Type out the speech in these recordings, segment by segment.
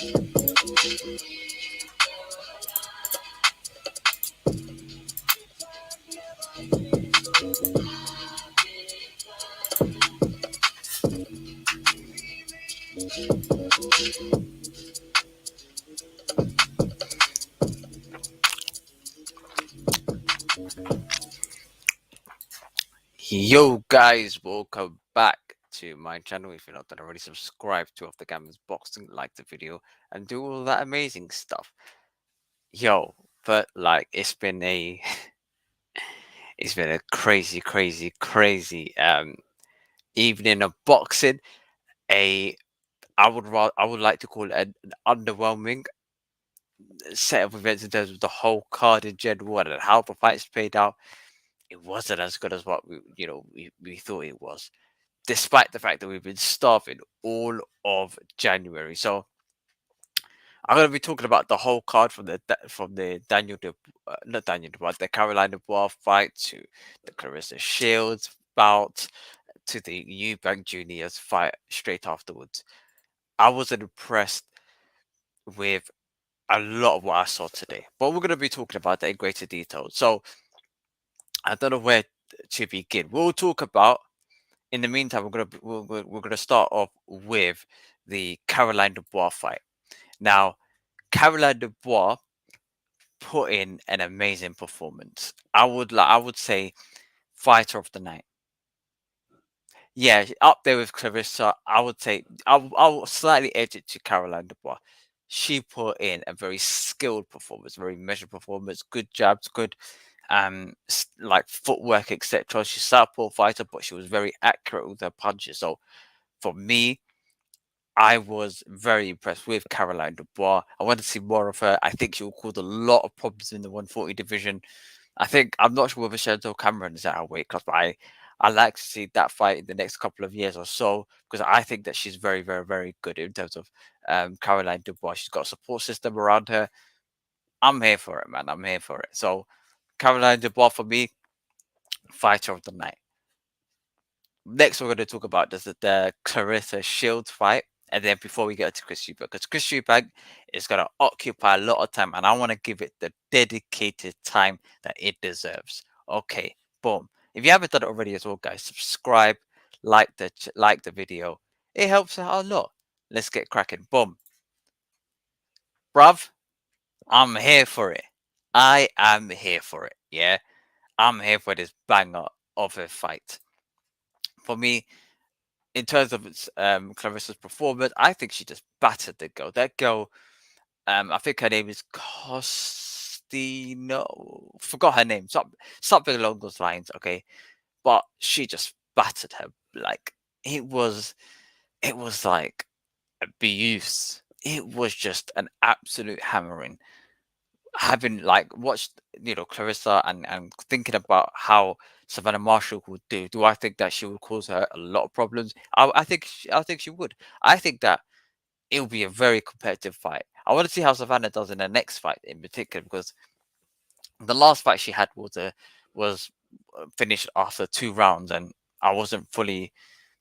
Yo guys, welcome back to my channel. If you're not done already, subscribe to Off the Gamers Boxing, like the video, and do all that amazing stuff. Yo, but like it's been a crazy evening of boxing. A I would like to call it an underwhelming set of events in terms of the whole card in general and how the fights played out. It wasn't as good as what we thought it was, despite the fact that we've been starving all of January. So I'm going to be talking about the whole card from the not Daniel Dubois, the Caroline Dubois fight to the Clarissa Shields bout to the Eubank Juniors fight straight afterwards. I wasn't impressed with a lot of what I saw today, but we're going to be talking about that in greater detail. So I don't know where to begin. We'll talk about. In the meantime, we're gonna start off with the Caroline Dubois fight. Now, Caroline Dubois put in an amazing performance. I would say fighter of the night. Yeah, up there with Clarissa. I would say I'll slightly edge it to Caroline Dubois. She put in a very skilled performance, very measured performance, good jabs, good like footwork, etc. She's a southpaw fighter, but she was very accurate with her punches. So for me, I was very impressed with Caroline Dubois. I want to see more of her. I think she will cause a lot of problems in the 140 division. I'm not sure whether Chantel Cameron is at her weight class, but I like to see that fight in the next couple of years or so, because I think that she's very good in terms of Caroline Dubois. She's got a support system around her. I'm here for it, man. I'm here for it. So Caroline Dubois for me, fighter of the night. Next, we're going to talk about the Clarissa Shields fight. And then before we get to Chris Eubank, because Chris Eubank is going to occupy a lot of time, and I want to give it the dedicated time that it deserves. Okay, boom. If you haven't done it already as well, guys, subscribe, like the video. It helps out a lot. Let's get cracking. Boom, bruv. I'm here for it. I am here for it. Yeah, I'm here for this banger of a fight. For me, in terms of Clarissa's performance, I think she just battered the girl. That girl, I think her name is Costino. Forgot her name. Something along those lines. Okay, but she just battered her. Like it was like abuse. It was just an absolute hammering. Having like watched Clarissa and thinking about how Savannah Marshall would do I think that she would cause her a lot of problems? I think she would. I think that it will be a very competitive fight. I want to see how Savannah does in the next fight in particular, because the last fight she had was finished after 2 rounds, and I wasn't fully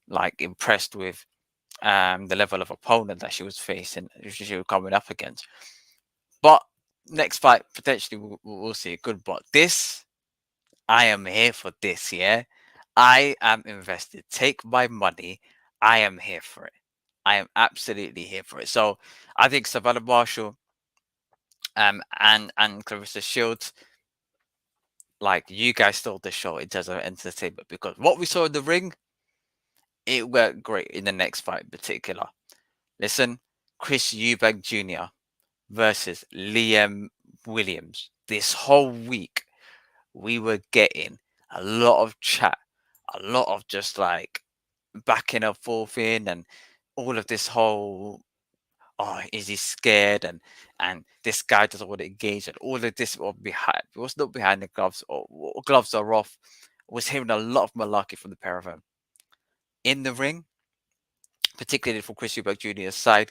like impressed with the level of opponent that she was facing, she was coming up against. But next fight potentially we'll see a good. But this, I am here for this. Yeah, I am invested. Take my money. I am here for it. I am absolutely here for it. So I think Savannah Marshall, and Clarissa Shields, like, you guys stole the show in terms of entertainment, because what we saw in the ring, it worked great in the next fight in particular. Listen, Chris Eubank Jr. versus Liam Williams. This whole week, we were getting a lot of chat, a lot of just like backing and forth in, and all of this whole, oh, is he scared? And this guy doesn't want to engage, and all of this was not behind the gloves, or gloves are off. Was hearing a lot of malarkey from the pair of them in the ring, particularly from Chris Eubank Jr.'s side.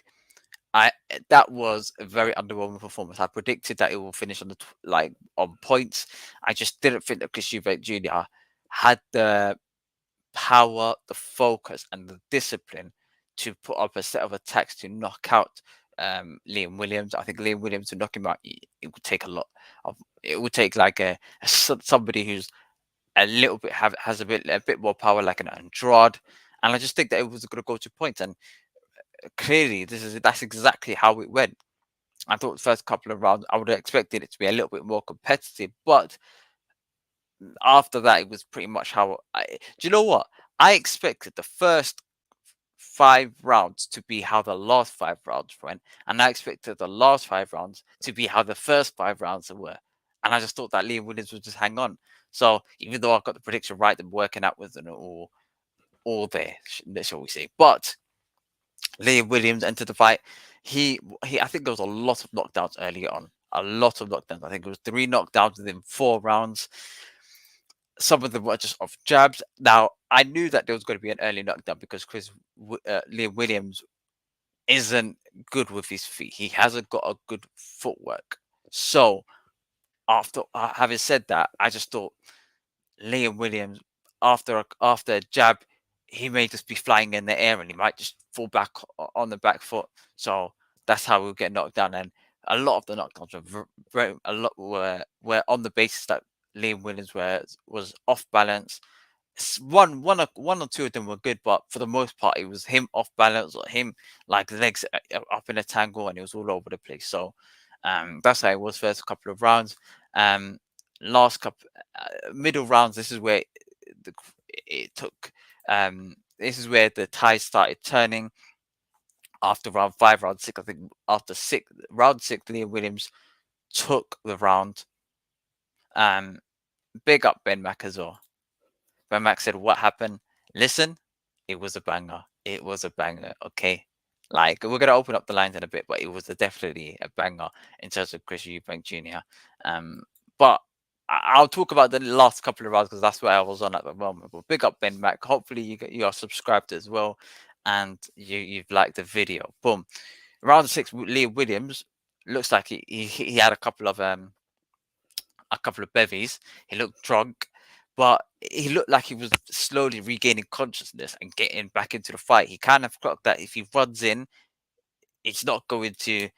That was a very underwhelming performance. I predicted that it will finish on on points. I just didn't think that Chris Eubank Jr. had the power, the focus, and the discipline to put up a set of attacks to knock out Liam Williams. I think Liam Williams to knock him out, it would take a lot of. It would take like somebody who's a little bit has a bit more power, like an Andrade, and I just think that it was going to go to points. And clearly, that's exactly how it went. I thought the first couple of rounds, I would have expected it to be a little bit more competitive, but after that, it was pretty much how. Do you know what? I expected the first 5 rounds to be how the last 5 rounds went, and I expected the last 5 rounds to be how the first 5 rounds were. And I just thought that Liam Williams would just hang on. So even though I got the prediction right, I'm working out with it all there, shall we say? But Liam Williams entered the fight. He. I think there was a lot of knockdowns early on. A lot of knockdowns. I think it was 3 knockdowns within 4 rounds. Some of them were just off jabs. Now I knew that there was going to be an early knockdown because Liam Williams isn't good with his feet. He hasn't got a good footwork. So after having said that, I just thought Liam Williams, after a jab, he may just be flying in the air and he might just fall back on the back foot. So that's how we'll get knocked down. And a lot of the knockdowns were a lot were on the basis that Liam Williams was off balance. One or two of them were good, but for the most part, it was him off balance or him like legs up in a tangle, and it was all over the place. So that's how it was first couple of rounds. Um, last couple middle rounds, this is where the, it took. This is where the tide started turning after round 5, round 6. I think after round 6, Liam Williams took the round. Big up Ben Mack as well. Ben Mack said, "What happened? Listen, it was a banger. It was a banger. Okay." Like, we're gonna open up the lines in a bit, but it was definitely a banger in terms of Chris Eubank Jr. But I'll talk about the last couple of rounds because that's where I was on at the moment. But big up Ben Mack. Hopefully you are subscribed as well, and you've liked the video. Boom. Round 6, Liam Williams looks like he had a couple of bevies. He looked drunk, but he looked like he was slowly regaining consciousness and getting back into the fight. He kind of clocked that if he runs in, it's not going to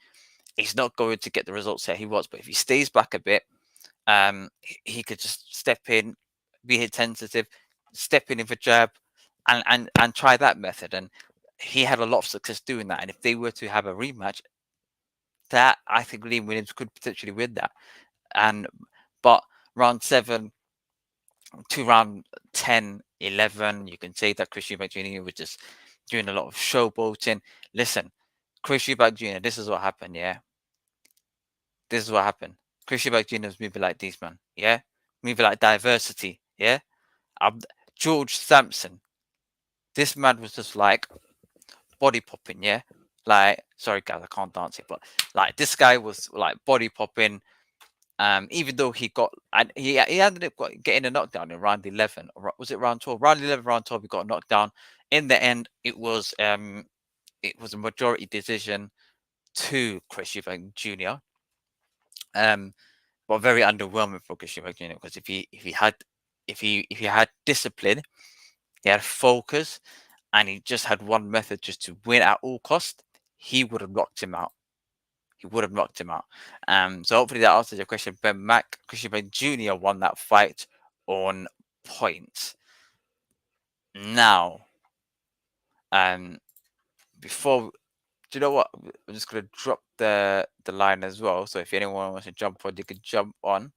get the results that he wants. But if he stays back a bit, he could just step in, be tentative, step in with a jab, and try that method. And he had a lot of success doing that. And if they were to have a rematch, that I think Liam Williams could potentially win that. But round 7 to round 10, 11, you can say that Chris Eubank Jr. was just doing a lot of showboating. Listen, Chris Eubank Jr., this is what happened, yeah? This is what happened. Chris Eubank Jr. was moving like this, man, yeah? Moving like diversity, yeah? George Sampson, this man was just like body popping, yeah? Like, sorry guys, I can't dance it, but like this guy was like body popping. Even though he ended up getting a knockdown in round 11, or was it round 12? Round 11, round 12, he got a knockdown. In the end, it was a majority decision to Chris Eubank Jr. But very underwhelming for Chris Eubank Jr. because if he had discipline, he had focus, and he just had one method just to win at all cost, he would have knocked him out. He would have knocked him out. So hopefully that answers your question. Ben Mack, Christian Ben Jr. won that fight on points. Now, before, do you know what? I'm just gonna drop the line as well. So if anyone wants to jump on, you can jump on.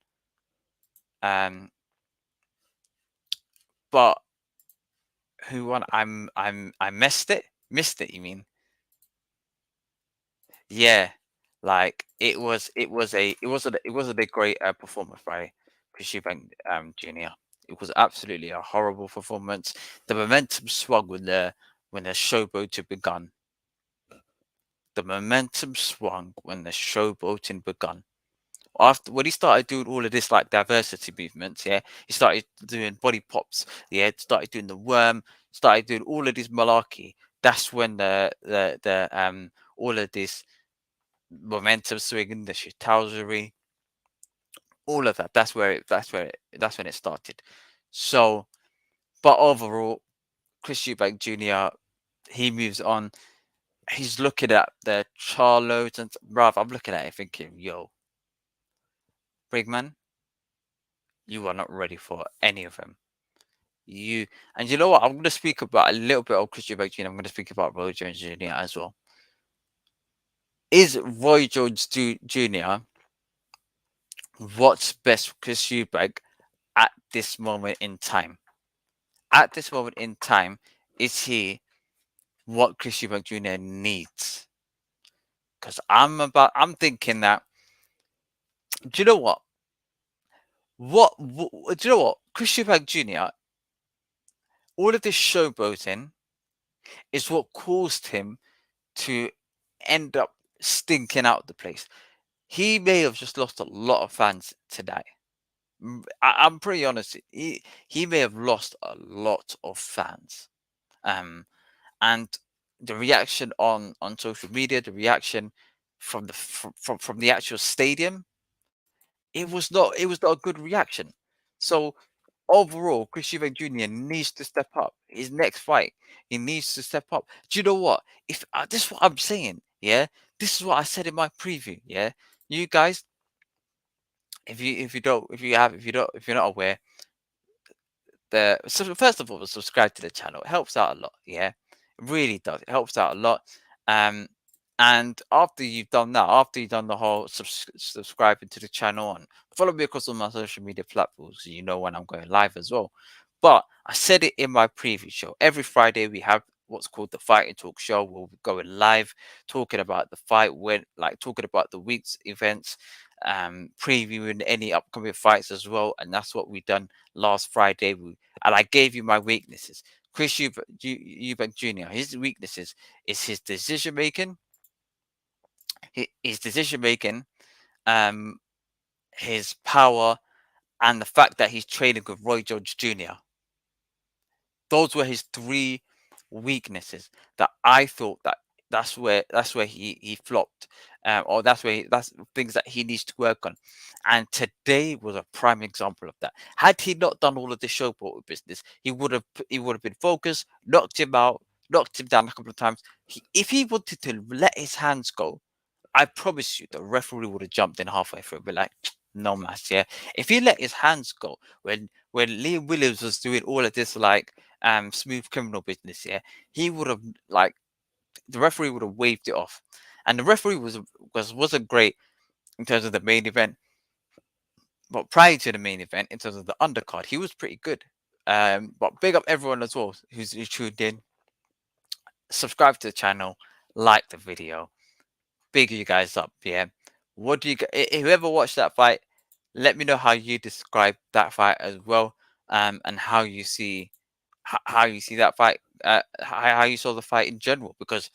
But who won? I missed it. Missed it? You mean? Yeah, like it wasn't a great performance by Chris Eubank Jr. It was absolutely a horrible performance. The momentum swung when the showboating begun. The momentum swung when the showboating begun. After when he started doing all of this like diversity movements, yeah, he started doing body pops, yeah, started doing the worm, started doing all of this malarkey. That's when the all of this momentum swinging, the shithousery, all of that. That's when it started. So, but overall, Chris Eubank Jr. he moves on. he's looking at the Charlos and bruv, I'm looking at it thinking, yo, big man, you are not ready for any of them. You and you know what? I'm gonna speak about a little bit of Chris Eubank Jr. I'm gonna speak about Roy Jones Jr. as well. Is Roy Jones Jr. what's best for Chris Eubank at this moment in time? At this moment in time, is he what Chris Eubank Jr. needs? Because I'm thinking that. Do you know what? Do you know what? Chris Eubank Jr. All of this showboating is what caused him to end up stinking out the place. He may have just lost a lot of fans today. I'm pretty honest. He may have lost a lot of fans. Um, and the reaction on social media, the reaction from from the actual stadium, it was not a good reaction. So overall, Chris Eubank Jr. needs to step up. His next fight, he needs to step up. Do you know what? If this is what I'm saying, yeah, this is what I said in my preview, yeah. You guys, if you're not aware, so first of all, subscribe to the channel. It helps out a lot. Yeah, it really does. It helps out a lot. Um, and after you've done that, after you've done the whole subscribing to the channel and follow me across all my social media platforms, so you know when I'm going live as well. But I said it in my preview show. Every Friday we have what's called the Fighting Talk Show. We'll be going live, talking about the fight, when like talking about the week's events, previewing any upcoming fights as well. And that's what we done last Friday. And I gave you my weaknesses. Chris Eubank Jr. His weaknesses is his decision making, his decision making, um, his power, and the fact that he's training with Roy Jones Jr. Those were his three weaknesses that I thought that's where he flopped, or that's things that he needs to work on. And today was a prime example of that. Had he not done all of this showboat business, he would have been focused, knocked him out, knocked him down a couple of times. If he wanted to let his hands go, I promise you, the referee would have jumped in halfway through, but like, no match, yeah. If he let his hands go when Liam Williams was doing all of this like smooth criminal business, yeah, he would have like the referee would have waved it off, and the referee wasn't great in terms of the main event, but prior to the main event, in terms of the undercard, he was pretty good. But big up everyone as well who's tuned in. Subscribe to the channel, like the video. Big you guys up, yeah. What do you whoever watched that fight, let me know how you describe that fight as well, and how you see how you see that fight, how you saw the fight in general, because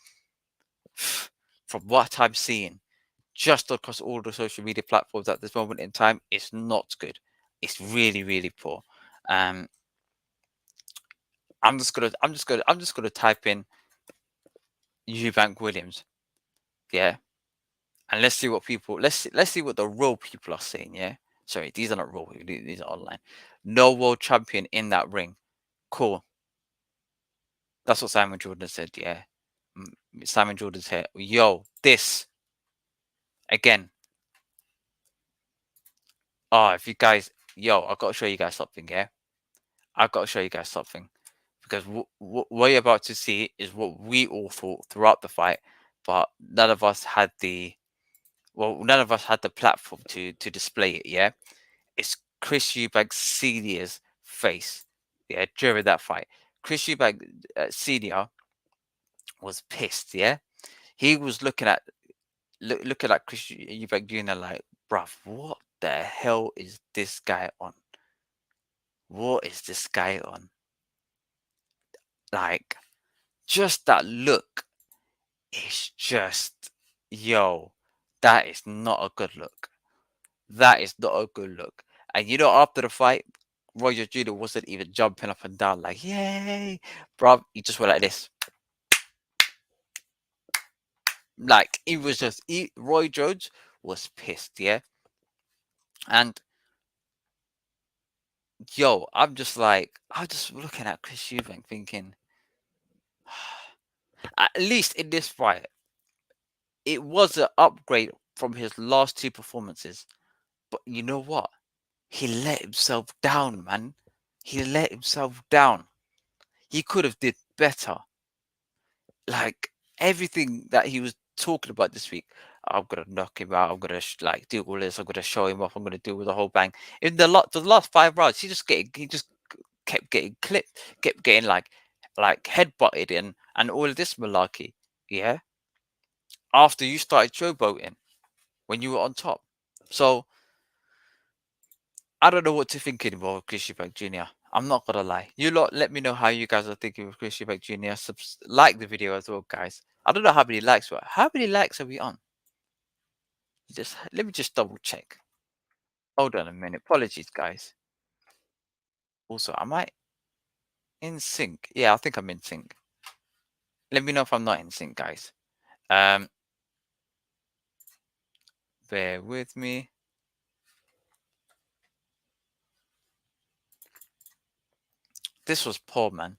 from what I'm seeing, just across all the social media platforms at this moment in time, it's not good. It's really, really poor. Um, I'm just gonna type in Eubank Williams, yeah, and let's see what people let's see what the real people are saying. Yeah, sorry, these are not real people. These are online. No world champion in that ring. Cool. That's what Simon Jordan said. Yeah, Simon Jordan's here. Yo, this again. Oh, if you guys, yo, I gotta show you guys something. Yeah, I gotta show you guys something, because what you're about to see is what we all thought throughout the fight, but none of us had the platform to display it. Yeah, it's Chris Eubank Senior's face. Yeah, during that fight, Chris Eubank Senior was pissed. Yeah, he was looking at Chris Eubank Jr. like, bruv, what the hell is this guy on? What is this guy on? Like, just that look is just, yo, that is not a good look. That is not a good look. And after the fight, Roger Jr. wasn't even jumping up and down like, yay, bro. He just went like this. Like, Roy Jones was pissed, yeah? And, I'm just looking at Chris Eubank thinking, At least in this fight, it was an upgrade from his last two performances. But you know what? He let himself down, man. He let himself down. He could have did better. Like everything that he was talking about this week, I'm gonna knock him out. I'm gonna like do all this. I'm gonna show him off. I'm gonna do with the whole bang. In the last 5 rounds, he just kept getting clipped, kept getting like headbutted and all of this malarkey. Yeah, after you started showboating when you were on top. So I don't know what to think anymore of Chris Eubank Jr. I'm not gonna lie. You lot, let me know how you guys are thinking of Chris Eubank Jr. Like the video as well, guys. I don't know how many likes we're. How many likes are we on? Just let me just double check. Hold on a minute. Apologies, guys. Also, am I in sync? Yeah, I think I'm in sync. Let me know if I'm not in sync, guys. Um, bear with me. This was poor, man.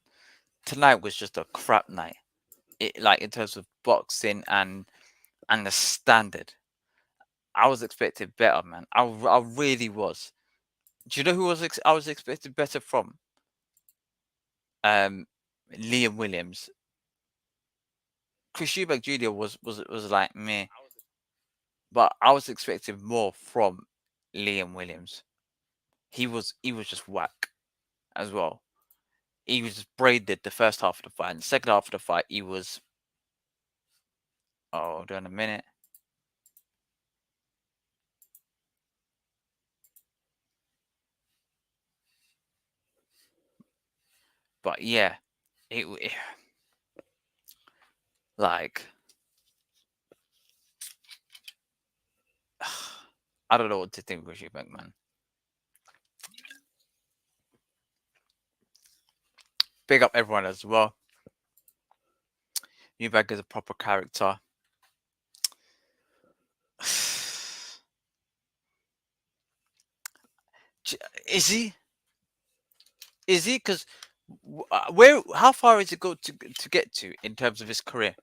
Tonight was just a crap night. Like in terms of boxing and the standard. I was expecting better, man. I really was. Do you know who I was expecting better from? Um, Liam Williams. Chris Eubank Jr. was like meh, but I was expecting more from Liam Williams. He was just whack as well. He was just braided the first half of the fight, and the second half of the fight he was. Oh, hold on a minute. But yeah, it like I don't know what to think of Chris Eubank, man. Big up everyone as well. Eubank is a proper character. Is he? Is he? Because where? How far is it go to get to in terms of his career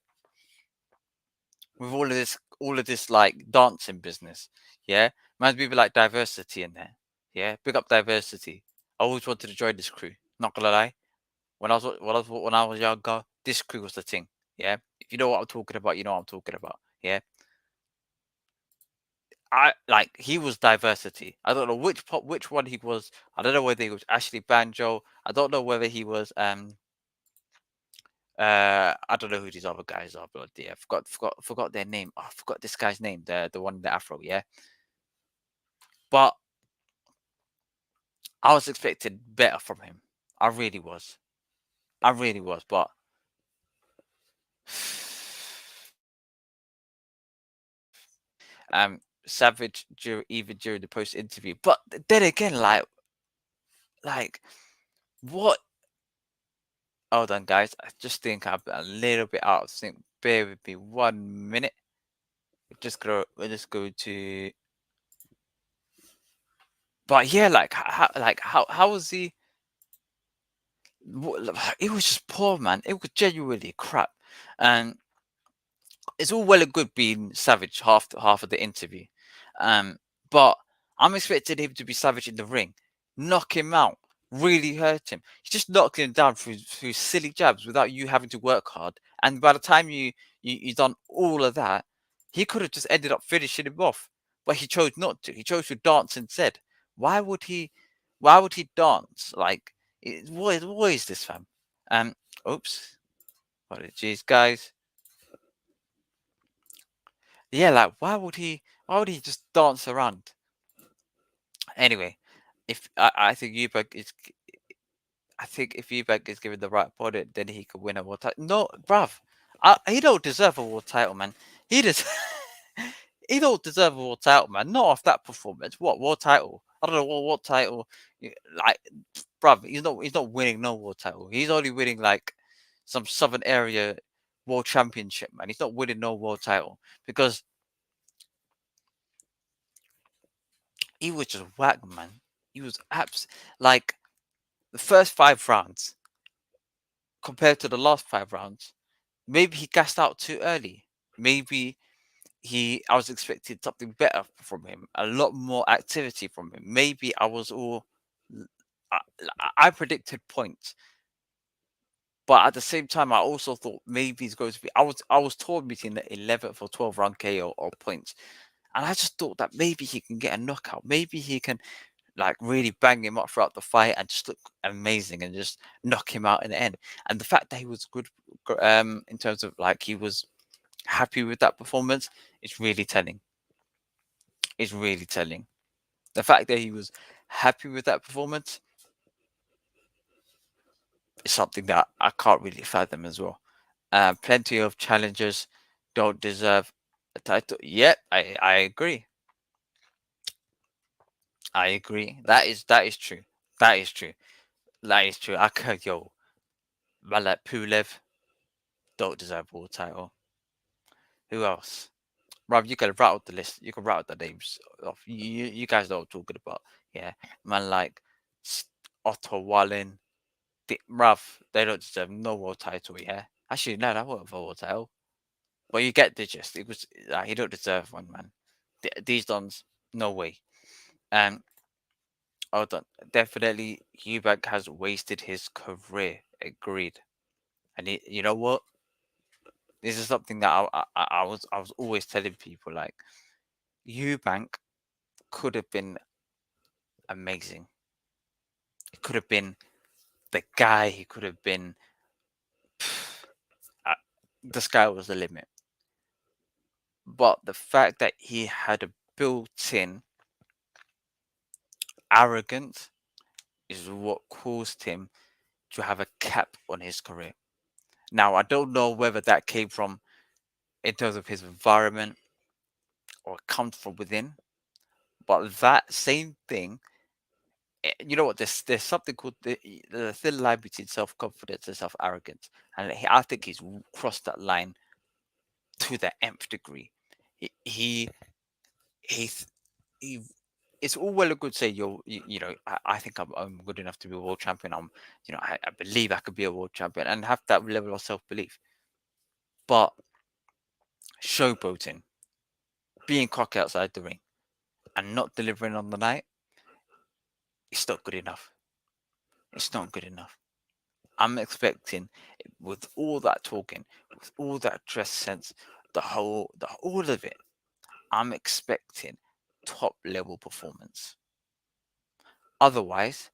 with all of this like dancing business? Yeah, man's people like diversity in there. Yeah, big up diversity. I always wanted to join this crew. Not gonna lie, when I was younger, this crew was the thing. Yeah, if you know what I'm talking about, you know what I'm talking about. Yeah, I like he was diversity. I don't know which one he was. I don't know whether he was Ashley Banjo. I don't know whether he was I don't know who these other guys are, but yeah, forgot their name. Oh, I forgot this guy's name, the one in the afro, yeah. But I was expecting better from him. I really was. I really was, but Savage even during the post interview. But then again, like what? Hold on, guys. I just think I'm a little bit out of sync. Bear with me 1 minute. We'll just go to. But yeah, how was he? It was just poor, man. It was genuinely crap, and it's all well and good being savage half of the interview, but I'm expecting him to be savage in the ring, knock him out, really hurt him. He just knocked him down through silly jabs without you having to work hard. And by the time you done all of that, he could have just ended up finishing him off, but he chose not to. He chose to dance instead. Why would he? Why would he dance? Like, what is this, fam? Um, oops, apologies, guys. Yeah, like why would he just dance around? Anyway, if I think if Eubank is given the right opponent, then he could win a world title. No, bruv, he don't deserve a world title, man. He does. He don't deserve a world title, man. Not off that performance. What world title? I don't know what title. Like, bruv, he's not winning no world title. He's only winning like some Southern Area World Championship, man. He's not winning no world title because he was just whack, man. He was like the first 5 rounds compared to the last 5 rounds. Maybe he gassed out too early. Maybe I was expecting something better from him, a lot more activity from him. Maybe I was all I, I predicted points, but at the same time, I also thought maybe he's going to be. I was torn between the 11th or 12th round KO or points, and I just thought that maybe he can get a knockout. Maybe he can like really bang him up throughout the fight and just look amazing and just knock him out in the end. And the fact that he was good, in terms of like he was happy with that performance, is really telling. Is really telling. The fact that he was happy with that performance is something that I can't really fathom as well. Plenty of challengers don't deserve a title. Yep, I agree. I agree. That is true. That is true. That is true. I could man like Pulev don't deserve a world title. Who else? Rob, you can rattle the list. You can rattle the names off. You guys know what I'm talking about. Yeah, man like Otto Wallin. Rav, they don't deserve no world title. Yeah, actually no, that wasn't for a world title. But you get the gist. It was he don't deserve one, man. These dons, no way. And hold on, definitely Eubank has wasted his career. Agreed. And you know what? This is something that I was always telling people like Eubank could have been amazing. He could have been the guy. He could have been uh, the sky was the limit. But the fact that he had a built-in arrogance is what caused him to have a cap on his career. Now, I don't know whether that came from in terms of his environment or comes from within, but that same thing, you know what? There's something called the thin line between self confidence and self arrogance, and I think he's crossed that line to the nth degree. He he he's, he it's all well and good say I think I'm good enough to be a world champion. I believe I could be a world champion and have that level of self belief. But showboating, being cocky outside the ring, and not delivering on the night, it's not good enough. It's not good enough. I'm expecting, with all that talking, with all that dress sense, the all of it, I'm expecting top level performance. Otherwise,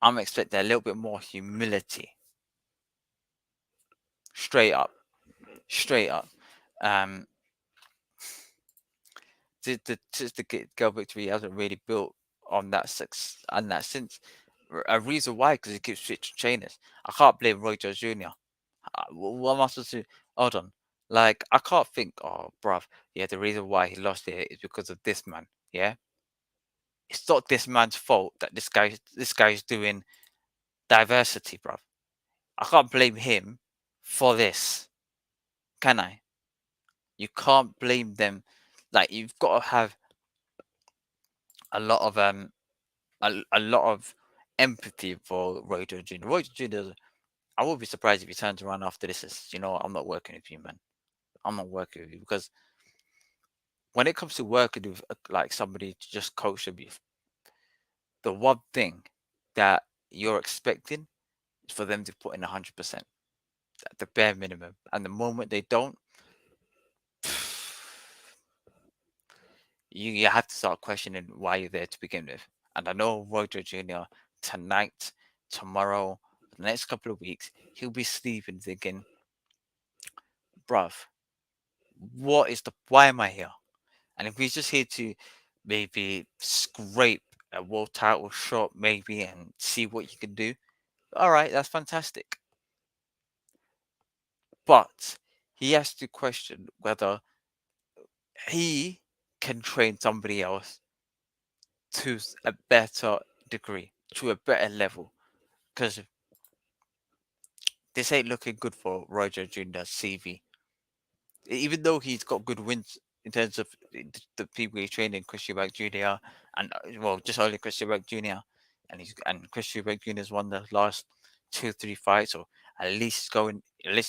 I'm expecting a little bit more humility. Straight up, straight up. Um, the girl victory hasn't really built on that and that since. A reason why, because he keeps switching trainers. I can't blame Roy Jones Jr. What am I supposed to? Hold on. Like, I can't think, oh, bruv, yeah, the reason why he lost it is because of this man. Yeah, it's not this man's fault that this guy's doing diversity, bruv. I can't blame him for this, can I? You can't blame them. Like, you've got to have a lot of a lot of empathy for Roy Jones Jr. Roy Jones Jr. I would be surprised if he turns around after this. I'm not working with you, man. I'm not working with you because when it comes to working with like somebody to just coach them, the one thing that you're expecting is for them to put in 100% at the bare minimum. And the moment they don't, you have to start questioning why you're there to begin with. And I know Roger Jr. tonight, tomorrow, the next couple of weeks, he'll be sleeping thinking, bruv, why am I here? And if he's just here to maybe scrape a world title shot, maybe, and see what you can do, all right, that's fantastic. But he has to question whether he can train somebody else to a better degree, to a better level. Because this ain't looking good for Roger Jr.'s CV. Even though he's got good wins in terms of the people he's training, Chris Eubank Jr. and well, just only Chris Eubank Jr. and Chris Eubank Jr.'s won the last 2 3 fights, or at least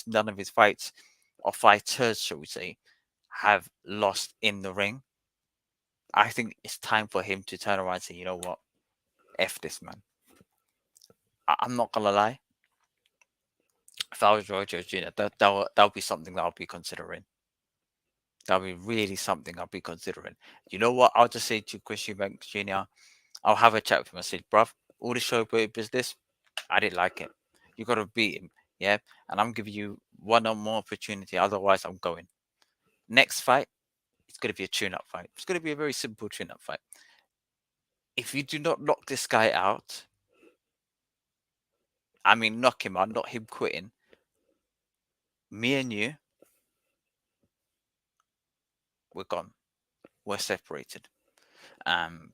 none of his fights or fighters, shall we say, have lost in the ring, I think it's time for him to turn around and say, you know what, F this man. I'm not gonna lie. If I was Roy Jones Jr., that would be something that I'll be considering. That would be really something I'll be considering. You know what? I'll just say to Chris Eubank Jr., I'll have a chat with him. I said, bruv, all this showboat business, I didn't like it. You got to beat him. Yeah. And I'm giving you one or more opportunity. Otherwise, I'm going. Next fight, it's going to be a tune up fight. It's going to be a very simple tune up fight. If you do not knock this guy out, I mean, knock him out, not him quitting, me and you, we're gone. We're separated.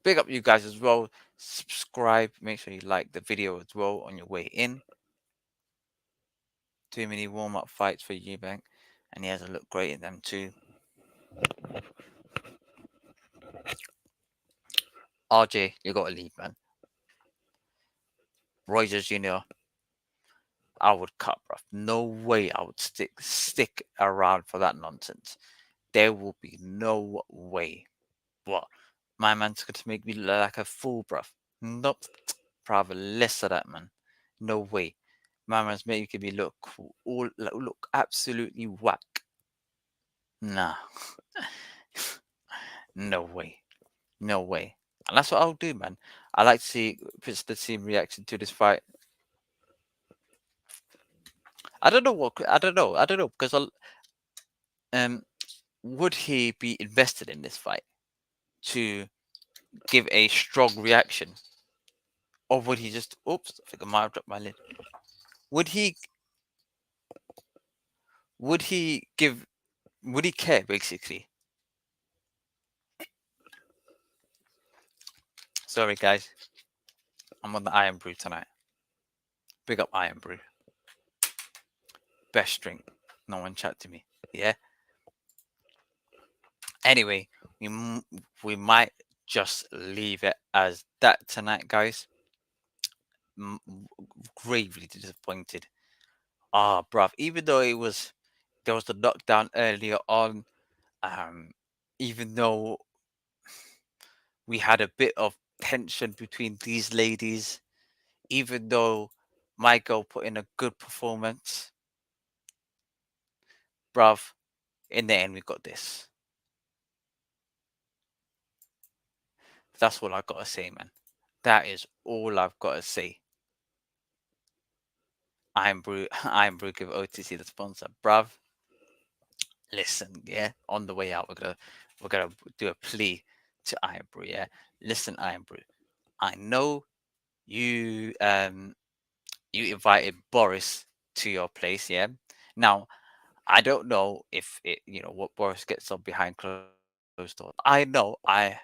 Big up you guys as well. Subscribe. Make sure you like the video as well on your way in. Too many warm-up fights for Eubank, and he hasn't looked great in them too. RJ, you got to leave, man. Roy Jones Jr., I would cut, bro. No way I would stick around for that nonsense. There will be no way. What? My man's going to make me look like a fool, bruv. Nope. Probably less of that, man. No way. My man's making me look look absolutely whack. Nah. No way. No way. And that's what I'll do, man. I like to see the team reaction to this fight. I don't know what I don't know. I don't know because um would he be invested in this fight to give a strong reaction, or would he just? Oops, I think I might have dropped my lid. Would he? Would he give? Would he care basically? Sorry, guys. I'm on the Iron Brew tonight. Big up Iron Brew. Best drink. No one chat to me. Yeah. Anyway, we might just leave it as that tonight, guys. Gravely disappointed. Ah, bruv. Even though there was the knockdown earlier on. Even though we had a bit of tension between these ladies, even though my girl put in a good performance, bruv, in the end we got this. That's all I gotta say, man. That is all I've gotta say. I'm Brew, I'm Brew, give OTC the sponsor, bruv. Listen, yeah. On the way out, we're gonna do a plea to Iron Brew, yeah. Listen, Iron Brew. I know you you invited Boris to your place, yeah. Now I don't know if it, what Boris gets on behind closed doors. I know I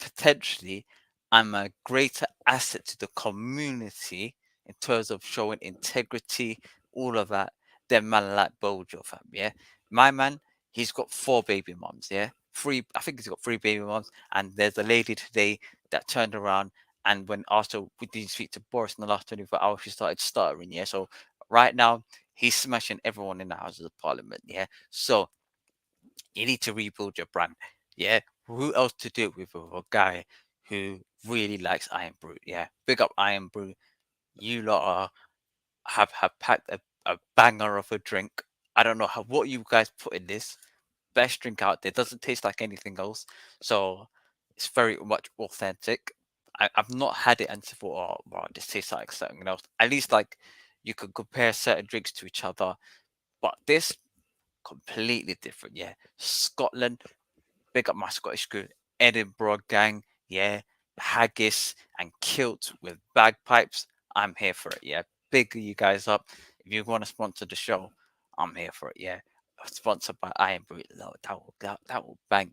potentially I'm a greater asset to the community in terms of showing integrity, all of that, than man like Bojo, fam. Yeah, my man, he's got four baby moms. Yeah, three. I think he's got three baby moms, and there's a lady today that turned around and when asked her, "We did speak to Boris in the last 24 hours?" She started stuttering. Yeah, so right now he's smashing everyone in the Houses of Parliament. Yeah, so you need to rebuild your brand. Yeah. Who else to do it with a guy who really likes Iron Brew? Yeah. Big up Iron Brew. You lot have packed a banger of a drink. I don't know what you guys put in this. Best drink out there. Doesn't taste like anything else. So it's very much authentic. I've not had it and thought, oh wow, this tastes like something else. At least like you could compare certain drinks to each other. But this completely different. Yeah. Scotland, big up my Scottish crew, Edinburgh gang, yeah, haggis and kilt with bagpipes. I'm here for it, yeah. Big you guys up. If you want to sponsor the show, I'm here for it, yeah. Sponsored by Iron Brew, that will bang,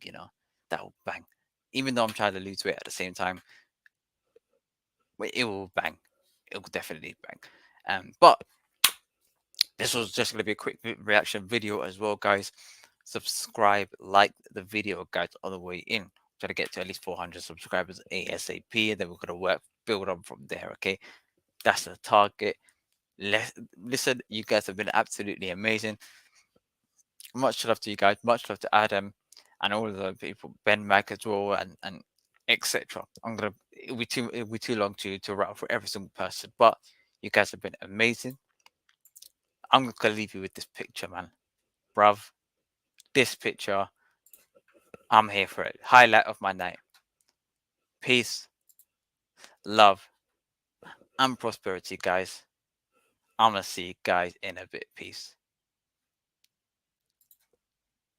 that will bang. Even though I'm trying to lose weight at the same time, it will bang. It will definitely bang. But this was just going to be a quick reaction video as well, guys. Subscribe, like the video, guys, on the way in. Try to get to at least 400 subscribers ASAP, and then we're going to build on from there, okay? That's the target. Listen, you guys have been absolutely amazing. Much love to you guys. Much love to Adam and all of the people, Ben Mac as well, and etc. I'm gonna it'll be too long to rattle for every single person, but you guys have been amazing. I'm gonna leave you with this picture, man, bruv. This picture, I'm here for it. Highlight of my night. Peace, love, and prosperity, guys. I'm gonna see you guys in a bit. Peace.